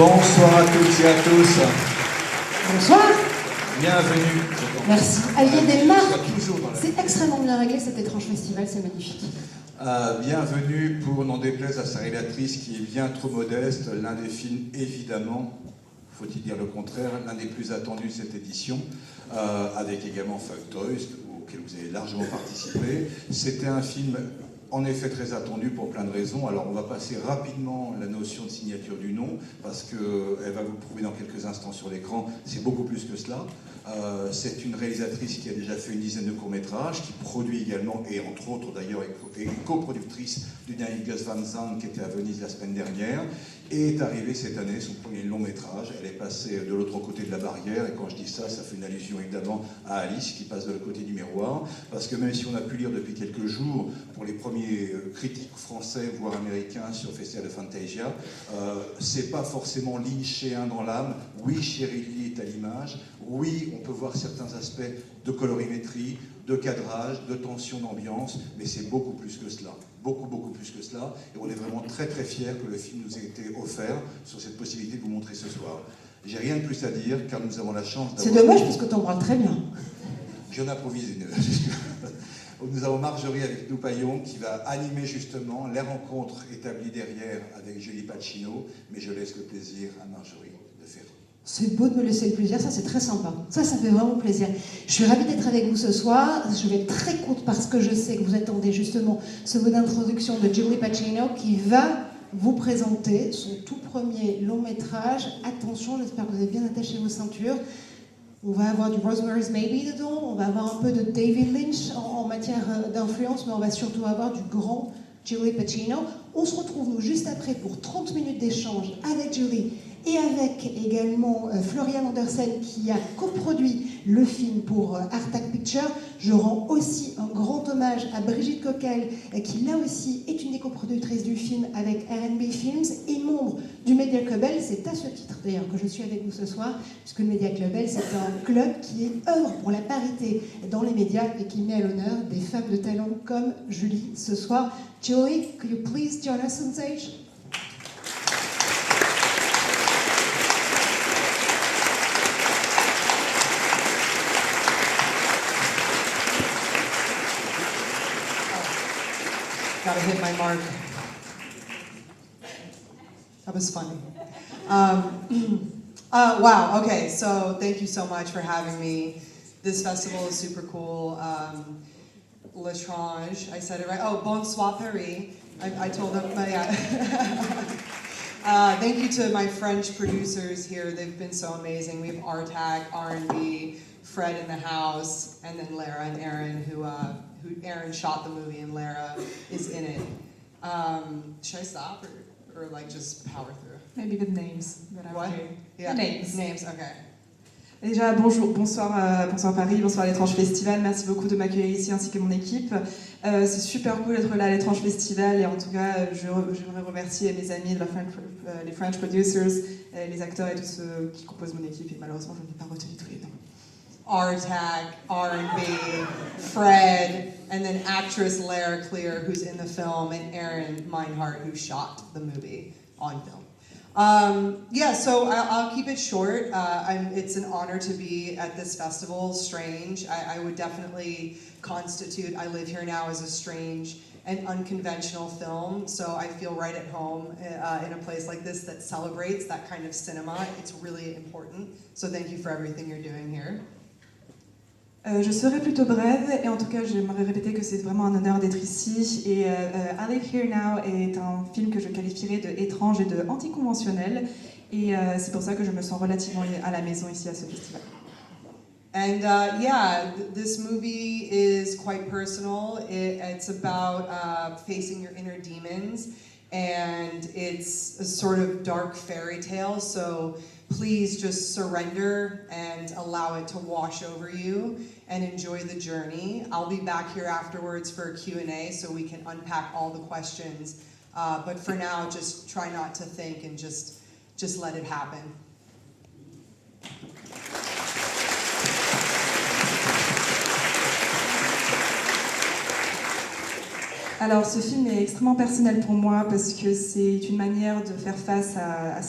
Bonsoir à toutes et à tous. Bonsoir. Bienvenue. Merci. Allier des marques. C'est extrêmement bien réglé cet étrange festival, c'est magnifique. Bienvenue pour N'en déplaise à sa réalisatrice qui est bien trop modeste, l'un des films évidemment, faut-il dire le contraire, l'un des plus attendus de cette édition, avec également Fuck Toys, auquel vous avez largement participé. C'était un film en effet très attendu pour plein de raisons. Alors on va passer rapidement la notion de signature du nom, parce qu'elle va vous le prouver dans quelques instants sur l'écran, c'est beaucoup plus que cela. C'est une réalisatrice qui a déjà fait une dizaine de courts-métrages, qui produit également, et entre autres d'ailleurs est coproductrice du dernier Gus Van Sant qui était à Venise la semaine dernière, et est arrivée cette année, son premier long-métrage. Elle est passée de l'autre côté de la barrière, et quand je dis ça, ça fait une allusion évidemment à Alice qui passe de l'autre côté du miroir, parce que même si on a pu lire depuis quelques jours, pour les premiers critiques français, voire américains sur le Festival de Fantasia, c'est pas forcément lynchéen dans l'âme. Oui, Cheryl Lee est à l'image, oui, on peut voir certains aspects de colorimétrie, de cadrage, de tension d'ambiance, mais c'est beaucoup plus que cela. Beaucoup plus que cela. Et on est vraiment très fiers que le film nous ait été offert sur cette possibilité de vous montrer ce soir. J'ai rien de plus à dire, car nous avons la chance d'avoir... C'est dommage parce que t'en parles très bien. J'en improvise une. Nous avons Marjorie avec nous, Paillon, qui va animer justement les rencontres établies derrière avec Julie Pacino, mais je laisse le plaisir à Marjorie de faire. C'est beau de me laisser le plaisir, ça c'est très sympa. Ça fait vraiment plaisir. Je suis ravie d'être avec vous ce soir. Je vais être très courte parce que je sais que vous attendez justement ce mot d'introduction de Julie Pacino qui va vous présenter son tout premier long métrage. Attention, j'espère que vous avez bien attaché vos ceintures. On va avoir du Rosemary's Baby dedans, on va avoir un peu de David Lynch en matière d'influence, mais on va surtout avoir du grand Julie Pacino. On se retrouve nous juste après pour 30 minutes d'échange avec Julie et avec également Florian Andersen qui a coproduit le film pour Artac Pictures. Je rends aussi un grand hommage à Brigitte Coquel qui là aussi est une des coproductrices du film avec R&B Films et membre du Media Club L. C'est à ce titre d'ailleurs que je suis avec vous ce soir, puisque le Media Club L c'est un club qui œuvre pour la parité dans les médias et qui met à l'honneur des femmes de talent comme Julie ce soir. Julie, could you please join us on stage? Gotta hit my mark. That was funny. Wow, okay, so thank you so much for having me. This festival is super cool. L'Étrange, I said it right. Oh, Bonsoir Paris. I told them, yeah. Thank you to my French producers here. They've been so amazing. We have Artac, R&B, Fred in the house, and then Lara and Aaron, who Aaron shot the movie and Lara is in it. Should I stop or like just power through? Maybe the names. What? Yeah. The names. Names, okay. Déjà, bonsoir Paris, bonsoir à l'Étrange Festival. Merci beaucoup de m'accueillir ici ainsi que mon équipe. C'est super cool d'être là à l'Étrange Festival et en tout cas, je voudrais remercier mes amis, les French producers, les acteurs et tous ceux qui composent mon équipe. Et malheureusement, je n'ai pas retenu tous les noms. Artac, R&B, Fred, and then actress Lara Clear, who's in the film, and Aaron Meinhardt, who shot the movie on film. Yeah, so I'll keep it short. It's an honor to be at this festival, Strange. I would definitely constitute I Live Here Now as a strange and unconventional film, so I feel right at home in a place like this that celebrates that kind of cinema. It's really important, so thank you for everything you're doing here. Je serai plutôt brève et en tout cas j'aimerais répéter que c'est vraiment un honneur d'être ici et I Live Here Now est un film que je qualifierais de étrange et de anticonventionnel et c'est pour ça que je me sens relativement à la maison ici à ce festival. And this movie is quite personal. It's about facing your inner demons, and it's a sort of dark fairy tale, so please just surrender and allow it to wash over you and enjoy the journey. I'll be back here afterwards for a Q&A so we can unpack all the questions. But for now, just try not to think and just let it happen. Alors ce film est extrêmement personnel pour moi parce que c'est une manière de faire face à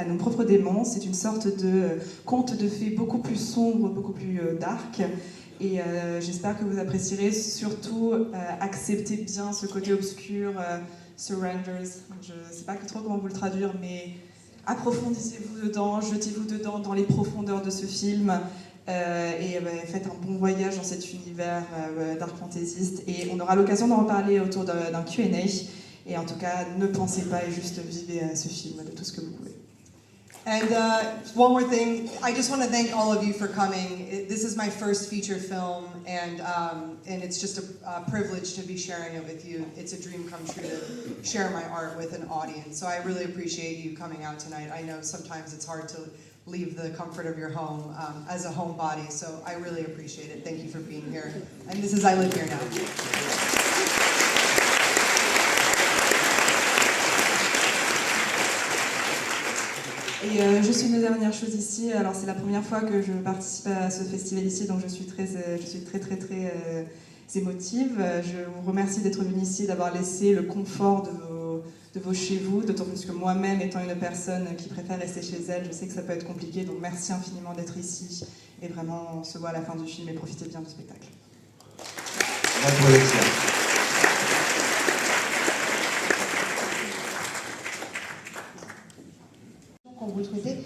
nos propres démons. C'est une sorte de conte de fées beaucoup plus sombre, beaucoup plus dark. Et j'espère que vous apprécierez. Surtout, acceptez bien ce côté obscur, surrenders. Je ne sais pas trop comment vous le traduire, mais approfondissez-vous dedans, jetez-vous dedans dans les profondeurs de ce film. Et faites un bon voyage dans cet univers dark fantaisiste et on aura l'occasion d'en reparler autour d'un Q&A et en tout cas ne pensez pas et juste vivez ce film de tout ce que vous pouvez. And one more thing, I just want to thank all of you for coming. This is my first feature film, and it's just a privilege to be sharing it with you. It's a dream come true to share my art with an audience. So I really appreciate you coming out tonight. I know sometimes it's hard to leave the comfort of your home as a homebody, so I really appreciate it. Thank you for being here. And this is I Live Here Now. Et je suis une dernière chose ici. Alors c'est la première fois que je participe à ce festival ici, donc je suis très émotive. Je vous remercie d'être venu ici, d'avoir laissé le confort de vos chez vous, d'autant plus que moi-même, étant une personne qui préfère rester chez elle, je sais que ça peut être compliqué, donc merci infiniment d'être ici. Et vraiment, on se voit à la fin du film et profitez bien du spectacle. Quand vous le souhaitez,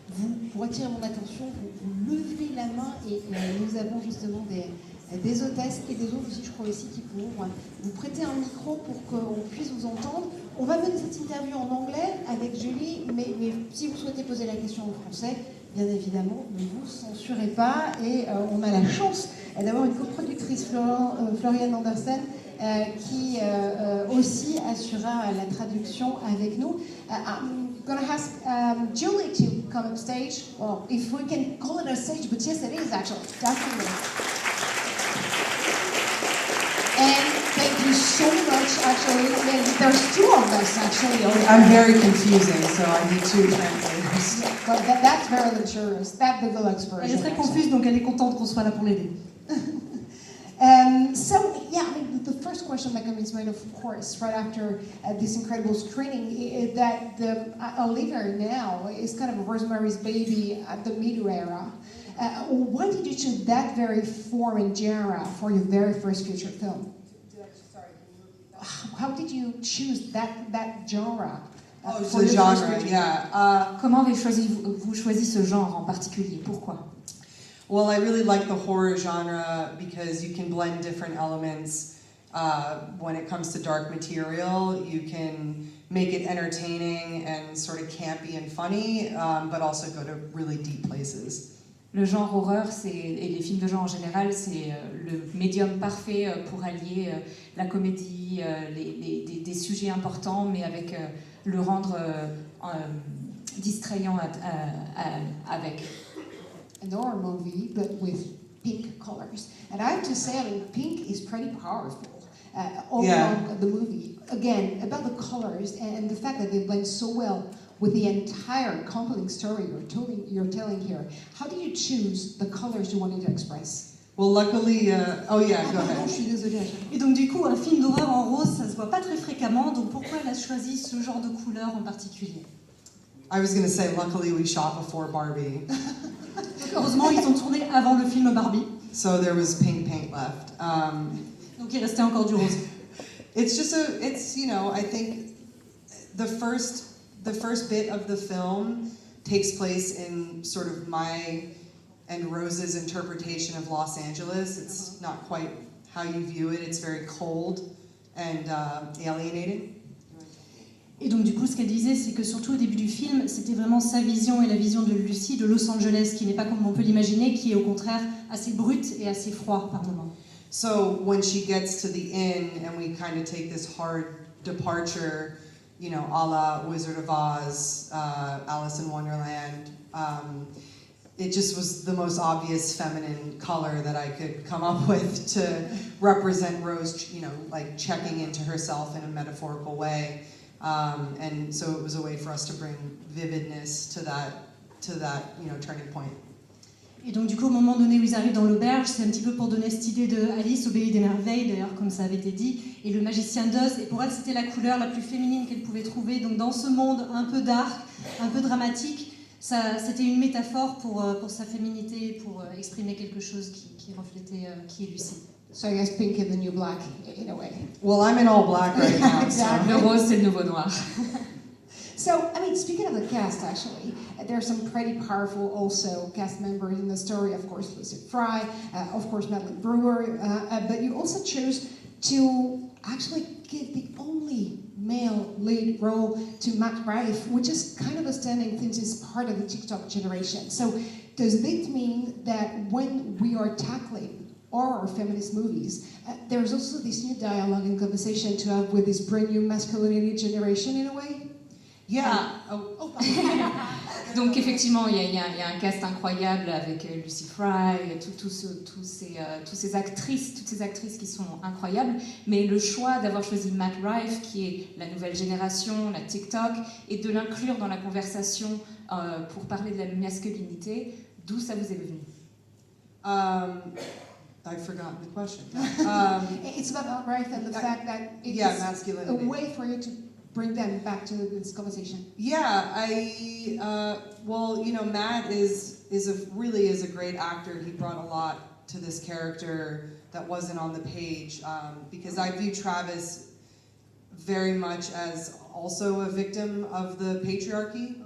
vous retirez mon attention, vous levez la main et nous avons justement des hôtesses et des autres aussi, je crois aussi, qui pourront vous prêter un micro pour qu'on puisse vous entendre. On va mener cette interview en anglais avec Julie, mais si vous souhaitez poser la question en français, bien évidemment, ne vous censurez pas. Et on a la chance d'avoir une coproductrice, Florian Andersen, qui aussi assurera la traduction avec nous. I'm going to ask Julie to come on stage. Well, if we can call it a stage, but yes, it is actually, definitely. And thank you so much, actually. And there's two of us, actually. I'm very confusing, so I need two translators. Yeah, but that's very luxurious. That the deluxe version. Elle est très confuse, donc elle est contente qu'on soit là pour l'aider. So, yeah, I mean, the first question that comes to mind, of course, right after this incredible screening, is that I'll Live Here Now is kind of a Rosemary's Baby at the Middle era. Why did you choose that very form and genre for your very first feature film? How did you choose that genre? For the genre, yeah. Comment avez-vous choisi ce genre en particulier? Pourquoi? Well, I really like the horror genre because you can blend different elements. When it comes to dark material, you can make it entertaining and sort of campy and funny, but also go to really deep places. Le genre horreur, et les films de genre en général, c'est le médium parfait pour allier la comédie, des sujets importants, mais avec le rendre distrayant avec. An horror movie, but with pink colors. And I have to say, I mean, pink is pretty powerful all along the movie. Again, about the colors and the fact that they blend so well with the entire compelling story you're telling here. How do you choose the colors you wanted to express? Well, luckily, go ahead. Je suis désolée. Et donc du coup, un film d'horreur en rose, ça se voit pas très fréquemment, donc pourquoi elle a choisi ce genre de couleur en particulier? I was going to say, luckily we shot before Barbie, Donc, heureusement, ils ont tourné avant le film Barbie. so there was pink paint left. Donc il restait encore du rose. It's you know, I think the first bit of the film takes place in sort of my and Rose's interpretation of Los Angeles. It's not quite how you view it. It's very cold and alienating. Et donc du coup, ce qu'elle disait, c'est que surtout au début du film, c'était vraiment sa vision et la vision de Lucie de Los Angeles, qui n'est pas comme on peut l'imaginer, qui est au contraire assez brute et assez froid par moments. So when she gets to the inn and we kind of take this hard departure, you know, a la Wizard of Oz, Alice in Wonderland, it just was the most obvious feminine color that I could come up with to represent Rose, you know, like checking into herself in a metaphorical way. And so it was a way for us to bring vividness to that, you know, turning point. Et donc du coup, au moment donné où ils arrivent dans l'auberge, c'est un petit peu pour donner cette idée de Alice au pays des merveilles, d'ailleurs comme ça avait été dit, et le magicien d'Oz, et pour elle c'était la couleur la plus féminine qu'elle pouvait trouver, donc dans ce monde un peu dark, un peu dramatique, c'était une métaphore pour sa féminité, pour exprimer quelque chose qui reflétait qui est Lucie. So I guess pink is the new black, in a way. Well, I'm in all black right now. Exactly. Le rose, c'est le nouveau noir. So, I mean, speaking of the cast, actually, there are some pretty powerful also cast members in the story. Of course, Lucy Fry, of course, Madeline Brewer, but you also chose to actually give the only male lead role to Matt Rife, which is kind of a standing thing, is part of the TikTok generation. So, does this mean that when we are tackling or feminist movies, there's also this new dialogue and conversation to have with this brand new masculinity generation in a way? Yeah. Donc effectivement, il y a un cast incroyable avec Lucy Fry, toutes ces actrices qui sont incroyables, mais le choix d'avoir choisi Matt Rife, qui est la nouvelle génération, la TikTok, et de l'inclure dans la conversation pour parler de la masculinité, d'où ça vous est venu? I've forgotten the question. It's about Matt Rife and the fact that it's masculinity. a way for you to bring them back to this conversation. Yeah, well, you know, Matt is a great actor. He brought a lot to this character that wasn't on the page, because I view Travis very much as also a victim of the patriarchy.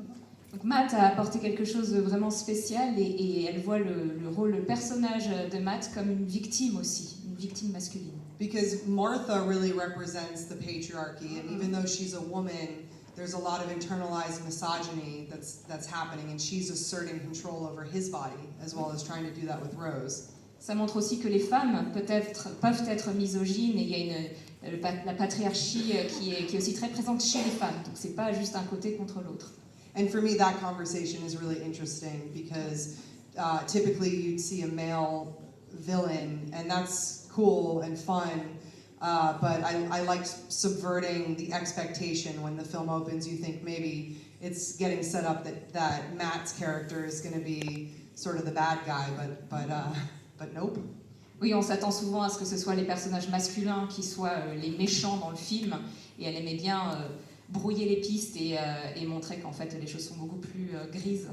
Donc Matt a apporté quelque chose de vraiment spécial et elle voit le personnage de Matt comme une victime aussi, une victime masculine. Because Martha really represents the patriarchy, and even though she's a woman, there's a lot of internalized misogyny that's happening, and she's asserting control over his body, as well as trying to do that with Rose. Ça montre aussi que les femmes peuvent être misogynes et il y a la patriarchie qui est aussi très présente chez les femmes. Donc c'est pas juste un côté contre l'autre. And for me, that conversation is really interesting because typically you'd see a male villain, and that's cool and fun, but I liked subverting the expectation. When the film opens, you think maybe it's getting set up that Matt's character is going to be sort of the bad guy, but nope. Oui, on s'attend souvent à ce que ce soit les personnages masculins qui soient les méchants dans le film, et elle aimait bien brouiller les pistes et montrer qu'en fait les choses sont beaucoup plus grises.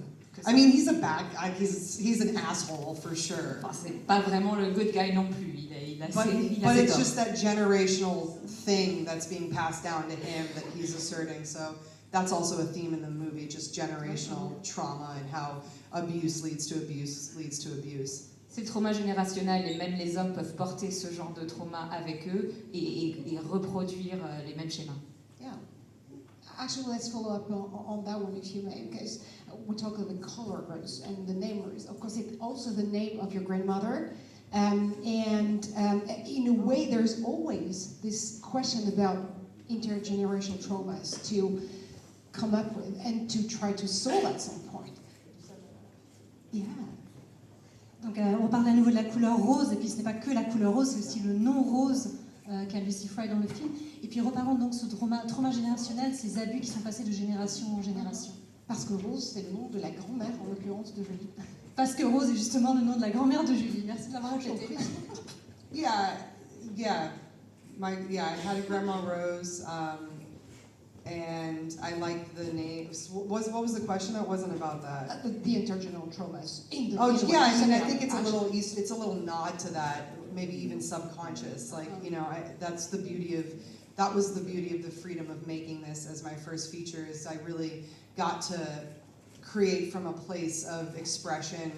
I mean, he's a bad guy. He's an asshole for sure. Enfin, c'est pas vraiment le good guy non plus. Il a But ses it's torts. just that generational thing that's being passed down to him that he's asserting. So that's also a theme in the movie, just generational trauma and how abuse leads to abuse leads to abuse. C'est le trauma générationnel et même les hommes peuvent porter ce genre de trauma avec eux et reproduire les mêmes schémas. Yeah. Actually, let's follow up on that one, if you may, because we talk of the color Rose and the name Rose. Of course, it's also the name of your grandmother. And in a way, there's always this question about intergenerational traumas to come up with and to try to solve at some point. Yeah. Donc on parle à nouveau de la couleur rose, et puis ce n'est pas que la couleur rose, c'est aussi le nom rose qu'a Lucy Fry dans le film. Et puis reparlons donc de ce trauma générationnel, ces abus qui sont passés de génération en génération. Parce que Rose, c'est le nom de la grand-mère, en l'occurrence de Julie. Parce que Rose est justement le nom de la grand-mère de Julie. Merci de l'avoir répété. Yeah. I had a grandma Rose, and I liked the name. What was the question? That wasn't about that. The intergenerational traumas. In the Oh in the yeah, way. I mean, I So, think it's a actually, little nod to that, maybe even subconscious. Like, you know, that's the beauty of, that was the beauty of the freedom of making this as my first feature, is I really got to create from a place of expression,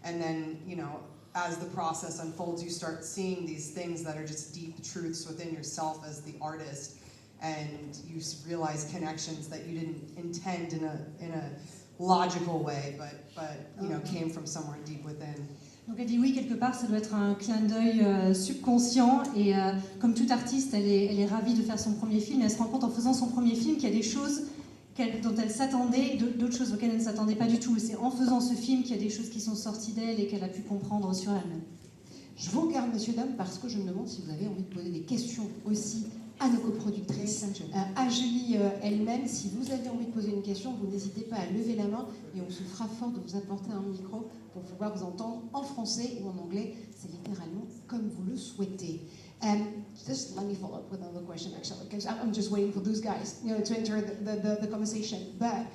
and then, you know, as the process unfolds, you start seeing these things that are just deep truths within yourself as the artist, and you realize connections that you didn't intend in a logical way, but you know, came from somewhere deep within. Donc elle dit oui, quelque part, ça doit être un clin d'œil subconscient. Et comme toute artiste, elle est ravie de faire son premier film. Et elle se rend compte en faisant son premier film qu'il y a des choses dont elle s'attendait, d'autres choses auxquelles elle ne s'attendait pas du tout. Et c'est en faisant ce film qu'il y a des choses qui sont sorties d'elle et qu'elle a pu comprendre sur elle-même. Je vous regarde, messieurs, dames, parce que je me demande si vous avez envie de poser des questions aussi à nos coproductrices, à Julie elle-même. Si vous avez envie de poser une question, vous n'hésitez pas à lever la main et on se fera fort de vous apporter un micro pour pouvoir vous entendre en français ou en anglais. C'est littéralement comme vous le souhaitez. Just let me follow up with another question, actually, because I'm just waiting for those guys, you know, to enter the conversation. But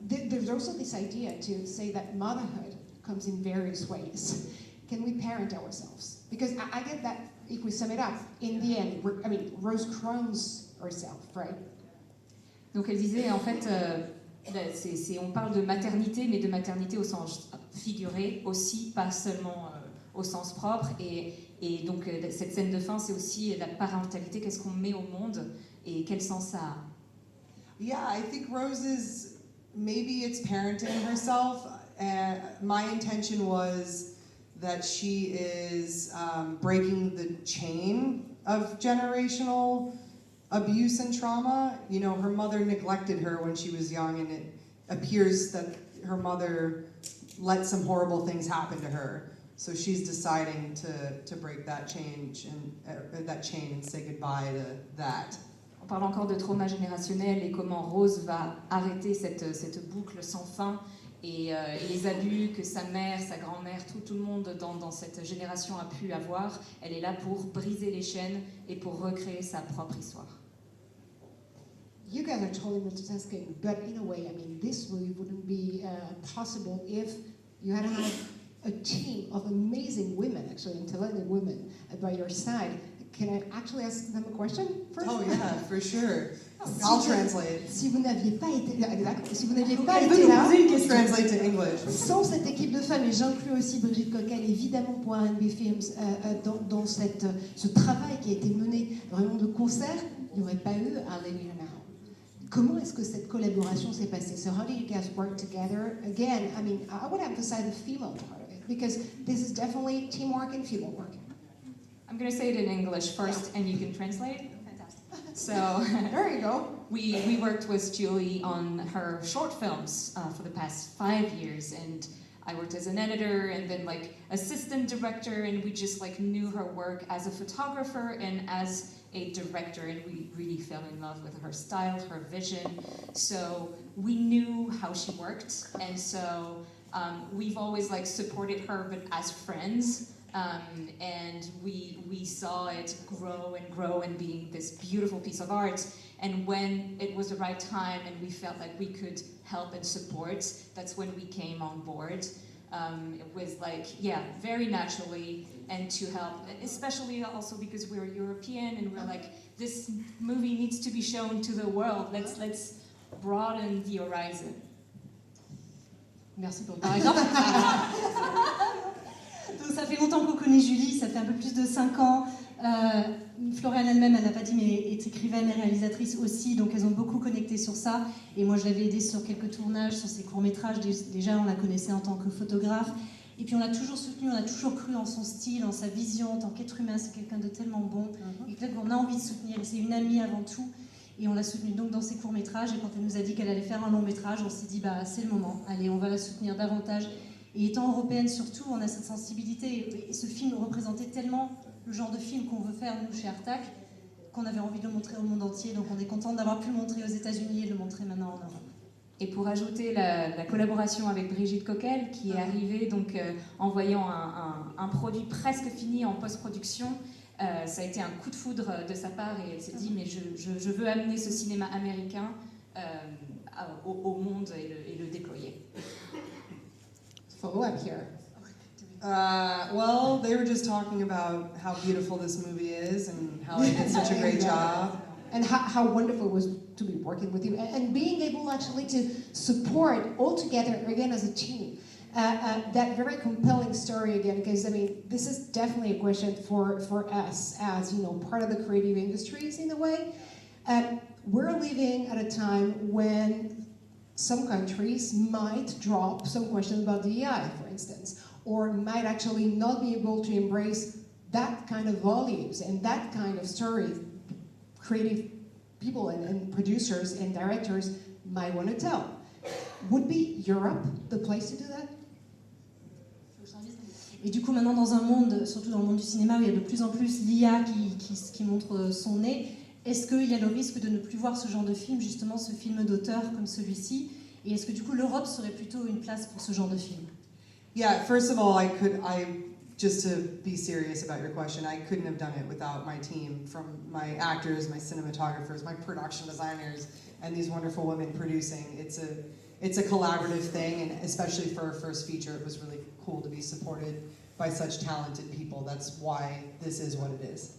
there's also this idea to say that motherhood comes in various ways. Can we parent ourselves? Because I get that if we sum it up, in the end, Rose crowns herself, right? Donc elle disait, en fait, on parle de maternité, mais de maternité au sens figuré aussi, pas seulement au sens propre. Et donc cette scène de fin, c'est aussi la parentalité, qu'est-ce qu'on met au monde et quel sens ça a. Yeah, I think Rose is, maybe it's parenting herself. My intention was that she is breaking the chain of generational abuse and trauma. You know, her mother neglected her when she was young, and it appears that her mother let some horrible things happen to her. So she's deciding to break that chain and say goodbye to that. On parle encore de trauma générationnel et comment Rose va arrêter cette boucle sans fin. Et les abus que sa mère, sa grand-mère, tout le monde dans cette génération a pu avoir, elle est là pour briser les chaînes et pour recréer sa propre histoire. You guys are totally multitasking, but in a way, I mean, this movie wouldn't be possible if you hadn't had a team of amazing women, actually, talented women by your side. Can I actually ask them a question first? Oh yeah, for sure. I'll translate. Si vous n'aviez pas été là, si vous n'aviez pas Elle veut été nous là, poser une question. Translate to English. sans cette équipe de femmes, et j'inclus aussi Brigitte Coquel, évidemment pour R&B Films, dans ce travail qui a été mené vraiment de concert, il n'y aurait pas eu Hallelujah Now. Comment est-ce que cette collaboration s'est passée? So how did you guys work together? Again, I mean, I would emphasize the female part of it, because this is definitely teamwork and female work. I'm going to say it in English first and you can translate. Fantastic. So There you go. we worked with Julie on her short films for the past 5 years, and I worked as an editor and then like assistant director, and we just like knew her work as a photographer and as a director, and we really fell in love with her style, her vision. So we knew how she worked, and so we've always like supported her, but as friends. And we saw it grow and grow and being this beautiful piece of art. And when it was the right time and we felt like we could help and support, that's when we came on board. It was like, yeah, very naturally, and to help, especially also because we're European and we're like, this movie needs to be shown to the world. Let's broaden the horizon. Merci pour le par exemple. Donc ça fait longtemps qu'on connaît Julie, ça fait un peu plus de 5 ans. Floriane elle-même, elle n'a pas dit, mais est écrivaine et réalisatrice aussi, donc elles ont beaucoup connecté sur ça. Et moi, je l'avais aidée sur quelques tournages, sur ses courts-métrages. Déjà, on la connaissait en tant que photographe. Et puis, on l'a toujours soutenue, on a toujours cru en son style, en sa vision, en tant qu'être humain. C'est quelqu'un de tellement bon. Et peut-être qu'on a envie de soutenir. Et c'est une amie avant tout. Et on l'a soutenue donc dans ses courts-métrages. Et quand elle nous a dit qu'elle allait faire un long-métrage, on s'est dit, bah, c'est le moment. Allez, on va la soutenir davantage. Et étant européenne surtout, on a cette sensibilité. Et ce film représentait tellement le genre de film qu'on veut faire, nous, chez Artac, qu'on avait envie de le montrer au monde entier. Donc on est content d'avoir pu le montrer aux États-Unis et de le montrer maintenant en Europe. Et pour ajouter la collaboration avec Brigitte Coquel, qui est arrivée donc, en voyant un produit presque fini en post-production, Ça a été un coup de foudre de sa part et elle s'est dit mais je veux amener ce cinéma américain au monde et le déployer. Follow-up here. Well, they were just talking about how beautiful this movie is and how I did such a great job. And how wonderful it was to be working with you and being able actually to support all together again as a team. That very compelling story again, because I mean, this is definitely a question for us as, you know, part of the creative industries in a way. We're living at a time when some countries might drop some questions about DEI, for instance, or might actually not be able to embrace that kind of values and that kind of stories creative people and producers and directors might want to tell. Would be Europe the place to do that? Et du coup, maintenant, dans un monde, surtout dans le monde du cinéma, où il y a de plus en plus l'IA qui montre son nez, est-ce qu'il y a le risque de ne plus voir ce genre de film, justement, ce film d'auteur comme celui-ci? Et est-ce que du coup, l'Europe serait plutôt une place pour ce genre de film? Yeah, first of all, just to be serious about your question, I couldn't have done it without my team, from my actors, my cinematographers, my production designers, and these wonderful women producing. It's a collaborative thing, and especially for our first feature, it was really cool to be supported by such talented people. That's why this is what it is.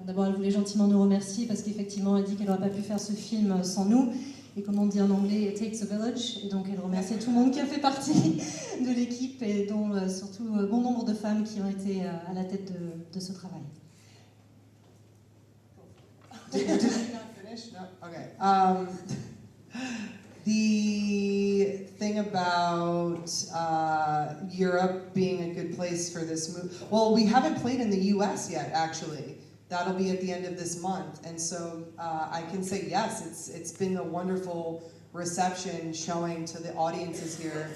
D'abord, elle voulait gentiment nous remercier parce qu'effectivement, elle dit qu'elle n'aurait pas pu faire ce film sans nous. Et comme on dit en anglais, it takes a village. Et donc, elle remercie tout le monde qui a fait partie de l'équipe et dont surtout bon nombre de femmes qui ont été à la tête de ce travail. Did you not finish? No? Okay. The thing about Europe being a good place for this movie, well, we haven't played in the US yet, actually. That'll be at the end of this month, and so I can say yes, it's been a wonderful reception showing to the audiences here.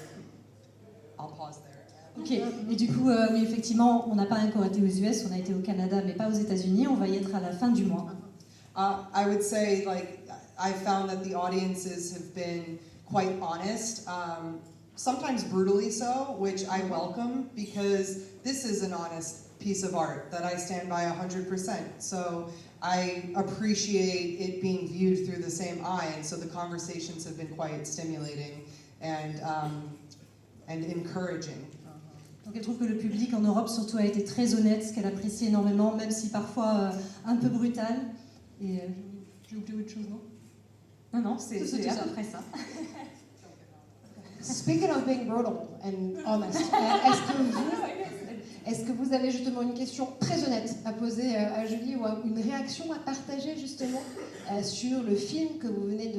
I'll pause there. Ok, et du coup, oui, effectivement, on n'a pas encore été aux US, on a été au Canada, mais pas aux États-Unis. On va y être à la fin du mois. I would say, like, I found that the audiences have been quite honest, sometimes brutally so, which I welcome, because this is an honest piece of art that I stand by 100%. So I appreciate it being viewed through the same eye, and so the conversations have been quite stimulating and encouraging. Donc elle trouve que le public en Europe surtout a été très honnête, ce qu'elle apprécie énormément, même si parfois un peu brutal. Et j'ai oublié autre chose, non? Non, c'est à peu près ça. Speaking of being brutal and honest, est-ce que vous avez justement une question très honnête à poser à Julie ou une réaction à partager justement sur le film que vous venez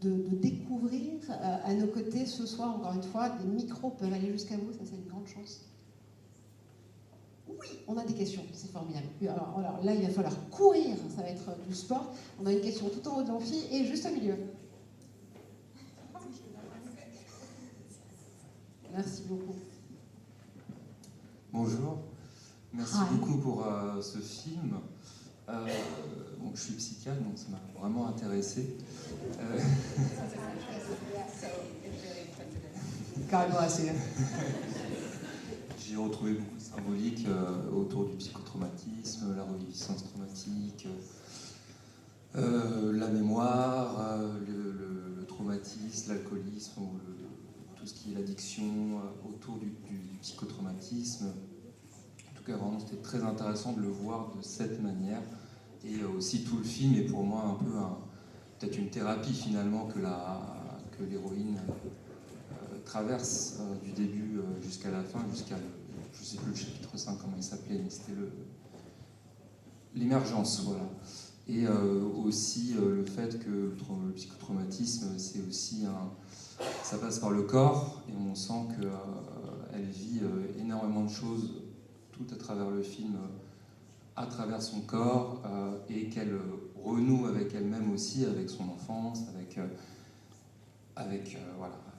de découvrir à nos côtés ce soir? Encore une fois, des micros peuvent aller jusqu'à vous, ça c'est une grande chance. Oui, on a des questions, c'est formidable. Alors là, il va falloir courir, ça va être du sport. On a une question tout en haut de l'amphi et juste au milieu. Merci beaucoup. Bonjour, merci beaucoup pour ce film. Donc, je suis psychiatre, donc ça m'a vraiment intéressé. God bless you. J'ai retrouvé beaucoup de symbolique autour du psychotraumatisme, la reviviscence traumatique, la mémoire, le traumatisme, l'alcoolisme, tout ce qui est l'addiction autour du psychotraumatisme. En tout cas, vraiment, c'était très intéressant de le voir de cette manière. Et aussi, tout le film est pour moi un peu peut-être une thérapie finalement que l'héroïne traverse du début jusqu'à la fin, jusqu'à, je ne sais plus le chapitre 5, comment il s'appelait, mais c'était l'émergence, voilà. Et aussi le fait que le psychotraumatisme, c'est aussi ça passe par le corps, et on sent qu'elle vit énormément de choses tout à travers le film, à travers son corps, et qu'elle renoue avec elle-même aussi, avec son enfance, avec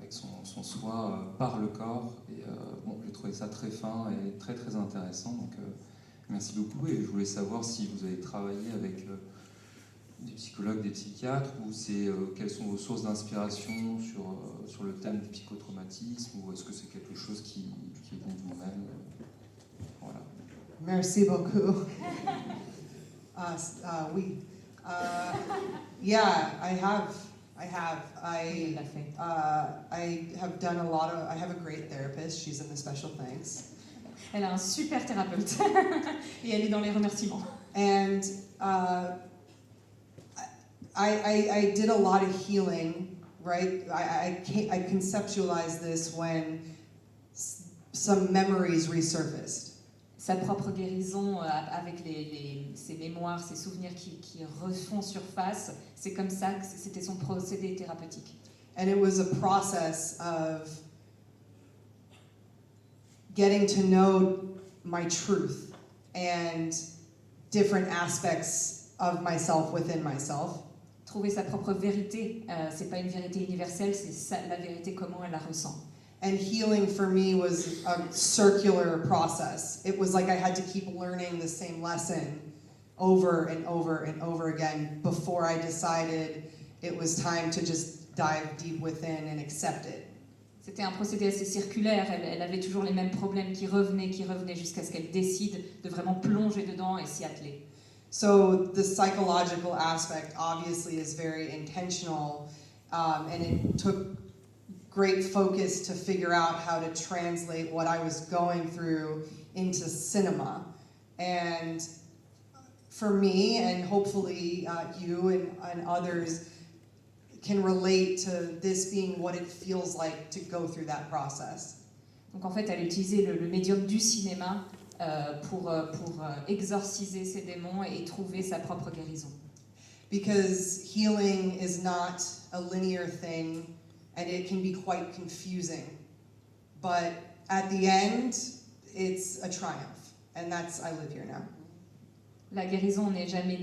son soi par le corps. Et bon, j'ai trouvé ça très fin et très très intéressant, donc merci beaucoup. Et je voulais savoir si vous avez travaillé avec des psychologues, des psychiatres, ou quelles sont vos sources d'inspiration sur le thème du psychotraumatisme, ou est-ce que c'est quelque chose qui vient de vous-même? Voilà. Merci beaucoup. We. Yeah, I have. Il l'a fait. I have done a lot of. I have a great therapist. She's in the special thanks. Elle a un super thérapeute et elle est dans les remerciements. And I did a lot of healing, right? I conceptualized this when some memories resurfaced. Sa propre guérison avec ses mémoires, ses souvenirs qui refont surface, c'est comme ça que c'était son procédé thérapeutique. And it was a process of getting to know my truth and different aspects of myself within myself. Trouver sa propre vérité, c'est pas une vérité universelle, c'est la vérité comment elle la ressent. And healing for me was a circular process. It was like I had to keep learning the same lesson over and over and over again before I decided it was time to just dive deep within and accept it. C'était un procédé assez circulaire, elle avait toujours les mêmes problèmes qui revenaient jusqu'à ce qu'elle décide de vraiment plonger dedans et s'y atteler. So the psychological aspect obviously is very intentional, and it took great focus to figure out how to translate what I was going through into cinema. And for me, and hopefully you and others can relate to this being what it feels like to go through that process. Donc en fait, elle utilisait le médium du cinéma pour exorciser ses démons et trouver sa propre guérison. Because healing is not a linear thing, and it can be quite confusing. But at the end, it's a triumph, and that's, I live here now. La guérison n'est jamais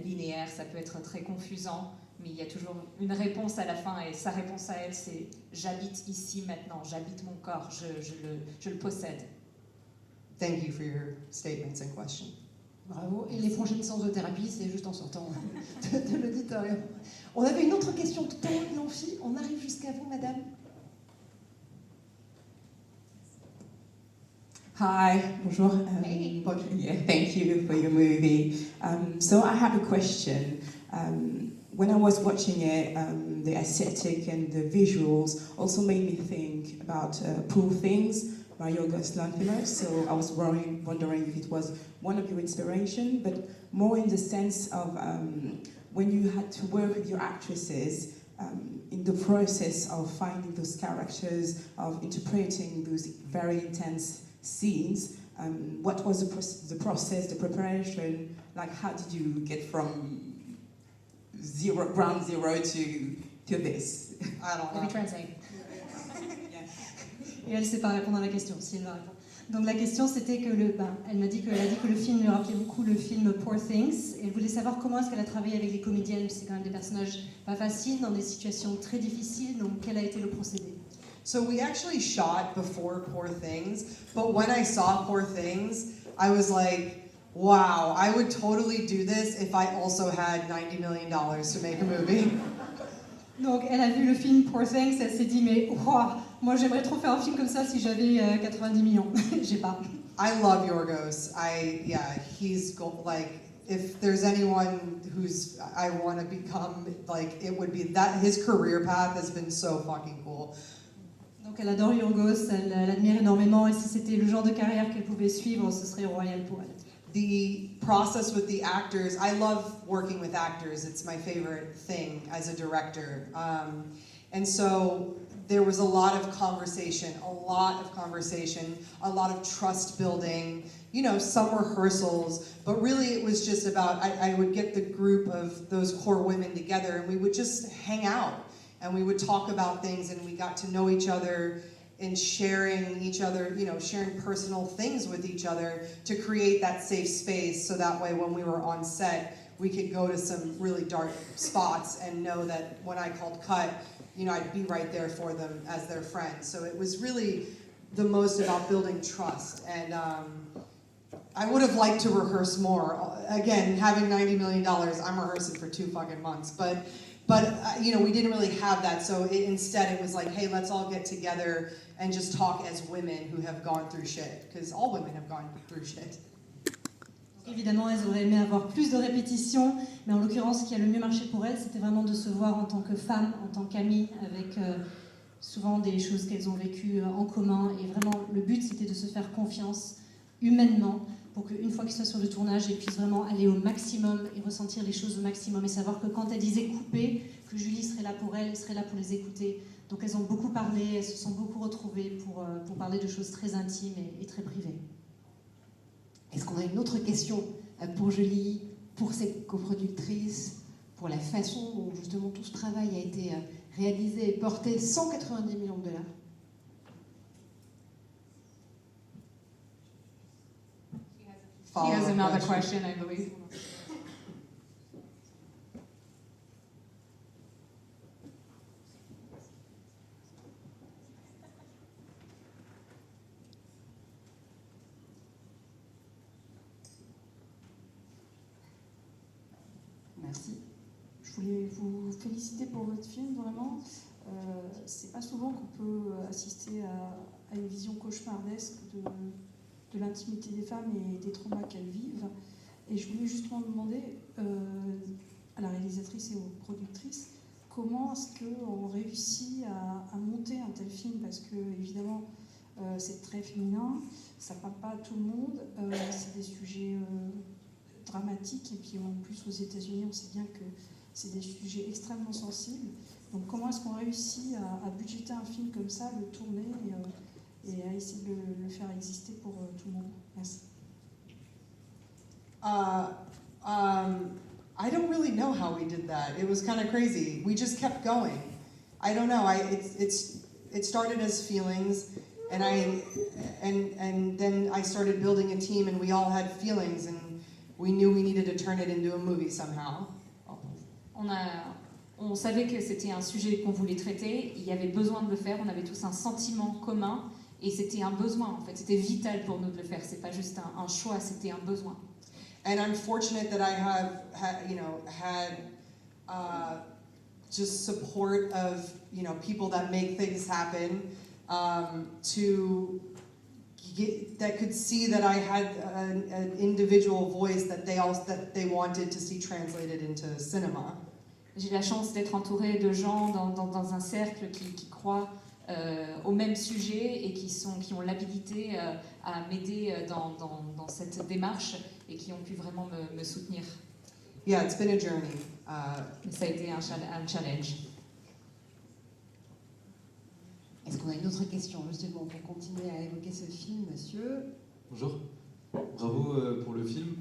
linéaire, ça peut être très confusant, mais il y a toujours une réponse à la fin, et sa réponse à elle, c'est « j'habite ici maintenant, j'habite mon corps, je le possède ». Thank you for your statements and questions. Bravo. Et les prochaines séances de thérapie, c'est juste en sortant de l'auditorium. On avait une autre question tout en haut de l'amphi. On arrive jusqu'à vous, madame. Hi, bonjour. Hey. Yeah, thank you for your movie. So I have a question. When I was watching it, the aesthetic and the visuals also made me think about Poor Things by Yorgos Lanthimos. So I was wondering if it was one of your inspiration, but more in the sense of when you had to work with your actresses in the process of finding those characters, of interpreting those very intense scenes. What was the process, the preparation? Like, how did you get from ground zero to this? I don't Let me know. translate. Et elle ne sait pas répondre à la question, si elle va répondre. Donc la question c'était que elle a dit que le film lui rappelait beaucoup le film Poor Things, et elle voulait savoir comment est-ce qu'elle a travaillé avec les comédiennes, c'est quand même des personnages pas faciles, dans des situations très difficiles, donc quel a été le procédé? So we actually shot before Poor Things, but when I saw Poor Things, I was like, wow, I would totally do this if I also had $90 million to make a movie. Donc elle a vu le film Poor Things, elle s'est dit mais wow, moi j'aimerais trop faire un film comme ça si j'avais 90 millions. J'ai pas. I love Yorgos. He's like, if there's anyone who's I want to become, like, it would be that. His career path has been so fucking cool. Donc elle adore Yorgos, elle l'admire énormément, et si c'était le genre de carrière qu'elle pouvait suivre, ce serait royal pour elle. The process with the actors, I love working with actors. It's my favorite thing as a director. And so there was a lot of conversation, a lot of trust building, some rehearsals, but really it was just about, I would get the group of those core women together and we would just hang out and we would talk about things and we got to know each other and sharing each other, sharing personal things with each other to create that safe space so that way when we were on set, we could go to some really dark spots and know that when I called cut, I'd be right there for them as their friend. So it was really the most about building trust. And I would have liked to rehearse more. Again, having $90 million, I'm rehearsing for 2 fucking months. But we didn't really have that. So instead it was like, hey, let's all get together and just talk as women who have gone through shit. Because all women have gone through shit. Évidemment, elles auraient aimé avoir plus de répétitions, mais en l'occurrence, ce qui a le mieux marché pour elles, c'était vraiment de se voir en tant que femmes, en tant qu'amies, avec souvent des choses qu'elles ont vécues en commun. Et vraiment, le but, c'était de se faire confiance humainement, pour qu'une fois qu'ils soient sur le tournage, elles puissent vraiment aller au maximum et ressentir les choses au maximum, et savoir que quand elles disaient couper, que Julie serait là pour elles, serait là pour les écouter. Donc elles ont beaucoup parlé, elles se sont beaucoup retrouvées pour parler de choses très intimes et très privées. Est-ce qu'on a une autre question pour Julie, pour ses coproductrices, pour la façon dont justement tout ce travail a été réalisé et porté, 190 millions de dollars? He has another question, I believe. Merci. Je voulais vous féliciter pour votre film, vraiment. C'est pas souvent qu'on peut assister à une vision cauchemardesque de l'intimité des femmes et des traumas qu'elles vivent. Et je voulais justement demander à la réalisatrice et aux productrices comment est-ce qu'on réussit à monter un tel film, parce que évidemment c'est très féminin, ça parle pas à tout le monde, c'est des sujets dramatiques, et puis en plus aux États-Unis on sait bien que c'est des sujets extrêmement sensibles. Donc comment est-ce qu'on réussit à budgéter un film comme ça, le tourner et à essayer de le faire exister pour tout le monde? Merci. I don't really know how we did that. It was kind of crazy. We just kept going. I don't know. It started as feelings, and then I started building a team, and we all had feelings, and we knew we needed to turn it into a movie somehow. On savait que c'était un sujet qu'on voulait traiter, il y avait besoin de le faire, on avait tous un sentiment commun, et c'était un besoin en fait, c'était vital pour nous de le faire, c'est pas juste un choix, c'était un besoin. And I'm fortunate that I have had just support of people that make things happen, that could see that I had an individual voice that they wanted to see translated into cinema. J'ai la chance d'être entourée de gens dans un cercle qui croient au même sujet et qui ont l'habilité à m'aider dans cette démarche et qui ont pu vraiment me soutenir. Yeah, it's been a journey. Ça a été un challenge. Est-ce qu'on a une autre question, justement, pour continuer à évoquer ce film, monsieur? Bonjour, bravo pour le film.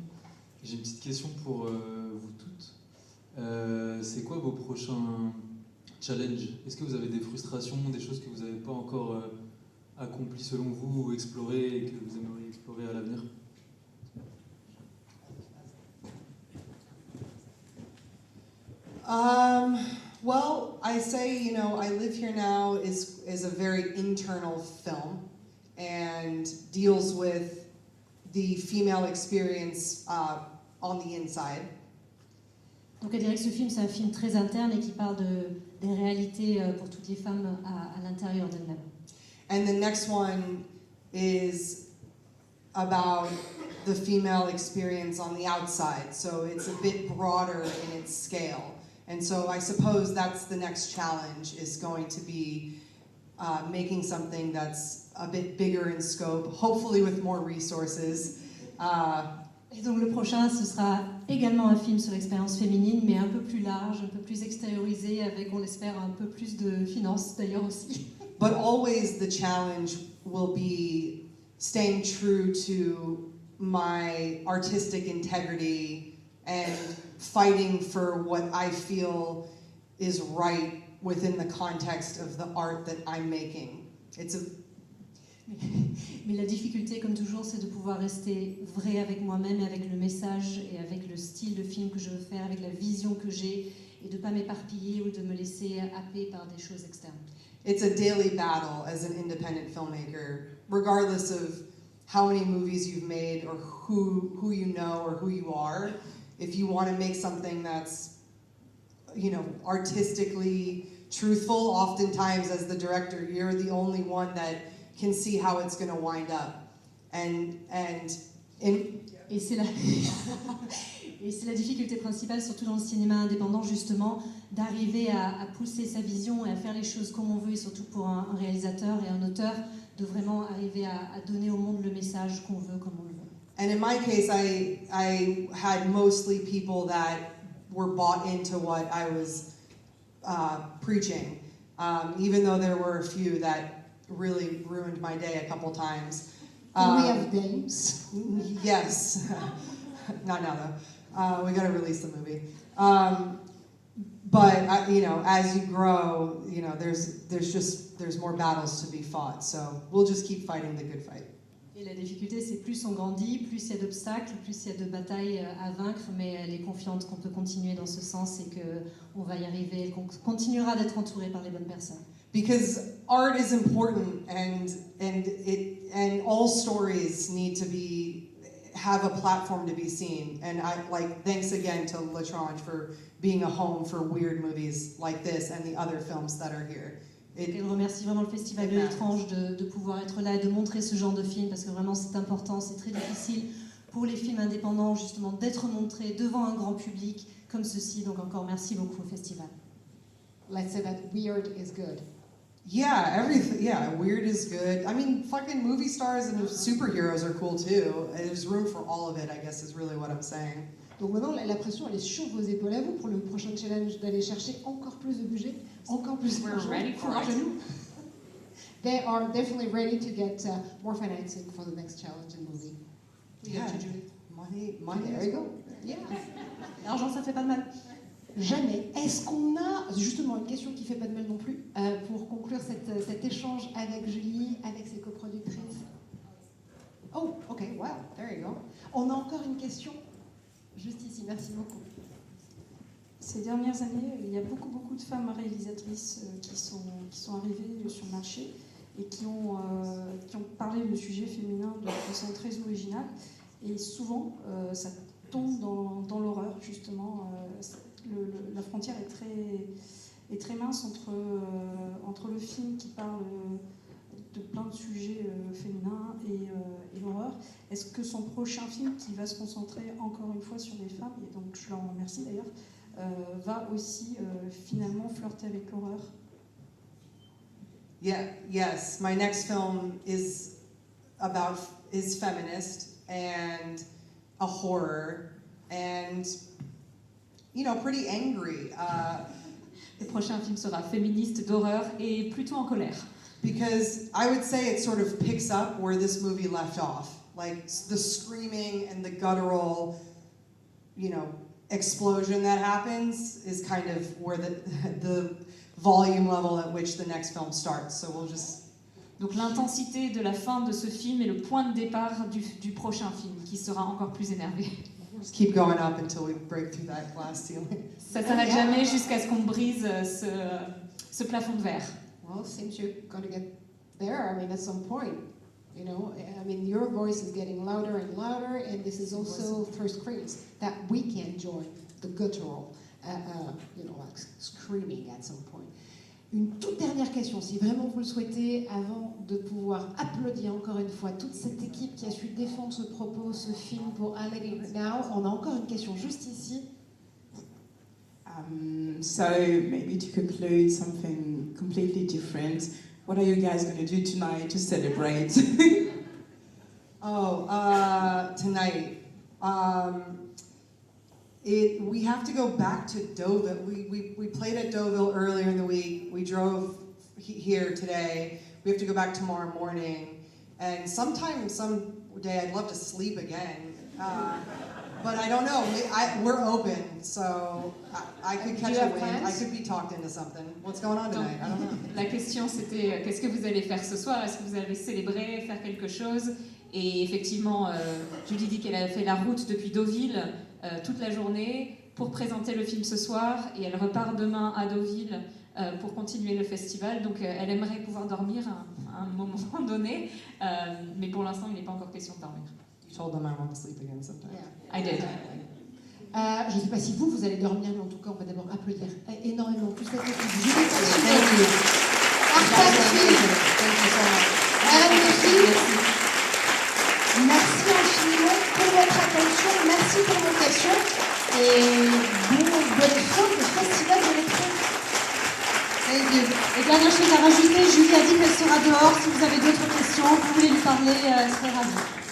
J'ai une petite question pour vous toutes. C'est quoi vos prochains challenges? Est-ce que vous avez des frustrations, des choses que vous n'avez pas encore accomplies selon vous ou explorées et que vous aimeriez explorer à l'avenir? Well, I say, I Live Here Now is a very internal film and deals with the female experience on the inside. Donc elle dirait que ce film, c'est un film très interne et qui parle des réalités pour toutes les femmes à l'intérieur d'elles-mêmes. And the next one is about the female experience on the outside, so it's a bit broader in its scale. And so I suppose that's the next challenge, is going to be making something that's a bit bigger in scope, hopefully with more resources. Et donc le prochain, ce sera également un film sur l'expérience féminine, mais un peu plus large, un peu plus extériorisé, avec, on l'espère, un peu plus de finances d'ailleurs aussi. But always the challenge will be staying true to my artistic integrity and fighting for what I feel is right within the context of the art that I'm making. Mais la difficulté, comme toujours, c'est de pouvoir rester vrai avec moi-même et avec le message et avec le style de film que je veux faire, avec la vision que j'ai, et de ne pas m'éparpiller ou de me laisser happer par des choses externes. It's a daily battle as an independent filmmaker, regardless of how many movies you've made or who you know or who you are. If you want to make something that's, artistically truthful, oftentimes as the director, you're the only one that can see how it's going to wind up. Et Et c'est la... Et c'est la difficulté principale, surtout dans le cinéma indépendant, justement, d'arriver à pousser sa vision et à faire les choses comme on veut, et surtout pour un réalisateur et un auteur, de vraiment arriver à donner au monde le message qu'on veut, comme on le veut. And in my case, I had mostly people that were bought into what I was preaching, even though there were a few that really ruined my day a couple times. Do we have names? Yes. Not now, though. We got to release the movie. But you know, as you grow, you know, there's more battles to be fought. So we'll just keep fighting the good fight. Et la difficulté, c'est plus on grandit, plus il y a d'obstacles, plus il y a de batailles à vaincre, mais elle est confiante qu'on peut continuer dans ce sens et qu'on va y arriver, qu'on continuera d'être entouré par les bonnes personnes. Because art is important, and all stories need to have a platform to be seen. And I thanks again to L'Étrange for being a home for weird movies like this and the other films that are here. Elle remercie vraiment le Festival de l'Étrange de pouvoir être là et de montrer ce genre de film, parce que vraiment c'est important, c'est très difficile pour les films indépendants justement d'être montrés devant un grand public comme ceci. Donc encore merci beaucoup au festival. Let's say that weird is good. Yeah, everything. Yeah, weird is good. I mean, fucking movie stars and superheroes are cool too. There's room for all of it, I guess, is really what I'm saying. Donc maintenant, la pression, elle est sur vos épaules à vous pour le prochain challenge d'aller chercher encore plus de budget, encore plus d'argent. Couragez-nous. They are definitely ready to get more financing for the next challenge and movie. Yeah, money. There you go. Yeah. L'argent, ça fait pas de mal. Jamais. Est-ce qu'on a, justement, une question qui fait pas de mal non plus, pour conclure cet échange avec Julie, avec ses coproductrices? Oh, ok, wow, there you go. On a encore une question? Juste ici, merci beaucoup. Ces dernières années, il y a beaucoup de femmes réalisatrices qui sont arrivées sur le marché et qui ont parlé de sujets féminins de façon très originale. Et souvent, ça tombe dans l'horreur, justement. La frontière est très mince entre le film qui parle de plein de sujets féminins et l'horreur. Est-ce que son prochain film, qui va se concentrer encore une fois sur les femmes, et donc je leur remercie d'ailleurs, va aussi finalement flirter avec l'horreur? Yes. My next film is feminist and a horror and, you know, pretty angry. Le prochain film sera féministe, d'horreur et plutôt en colère. Because I would say it sort of picks up where this movie left off. Like the screaming and the guttural, you know, explosion that happens is kind of where the volume level at which the next film starts. So we'll just... Donc l'intensité de la fin de ce film est le point de départ du prochain film, qui sera encore plus énervé. Just keep going up until we break through that glass ceiling. Ça s'arrête jamais jusqu'à ce qu'on brise ce plafond de verre. Well, it seems you're going to get there, I mean, at some point. You know, I mean, your voice is getting louder and louder, and this is also for screams that we can join the guttural, you know, like screaming at some point. Une toute dernière question, si vraiment vous le souhaitez, avant de pouvoir applaudir encore une fois toute cette équipe qui a su défendre ce propos, ce film pour I Let It Now. On a encore une question juste ici. So maybe to conclude something completely different, what are you guys going to do tonight to celebrate? Tonight. We have to go back to Deauville. We played at Deauville earlier in the week. We drove here today. We have to go back tomorrow morning. And some day I'd love to sleep again. But I don't know. We're open, so I could catch a wind. I could be talked into something. What's going on tonight? I don't know. La question c'était qu'est-ce que vous allez faire ce soir? Est-ce que vous allez célébrer, faire quelque chose? Et effectivement, Julie dit qu'elle a fait la route depuis Deauville toute la journée pour présenter le film ce soir, et elle repart demain à Deauville pour continuer le festival. Donc elle aimerait pouvoir dormir à un moment donné, mais pour l'instant il n'est pas encore question de dormir. You told them I want to sleep again sometime. Yeah. I did. Je ne sais pas si vous allez dormir, mais en tout cas, on va d'abord applaudir énormément toute cette équipe. Julie Thank you. Pacino, Anne, merci infiniment pour votre attention. invitation et bonne fin de festival de l'étrange. Et dernière chose à rajouter, Julie a dit qu'elle sera dehors. Si vous avez d'autres questions, vous voulez lui parler, elle serait ravie.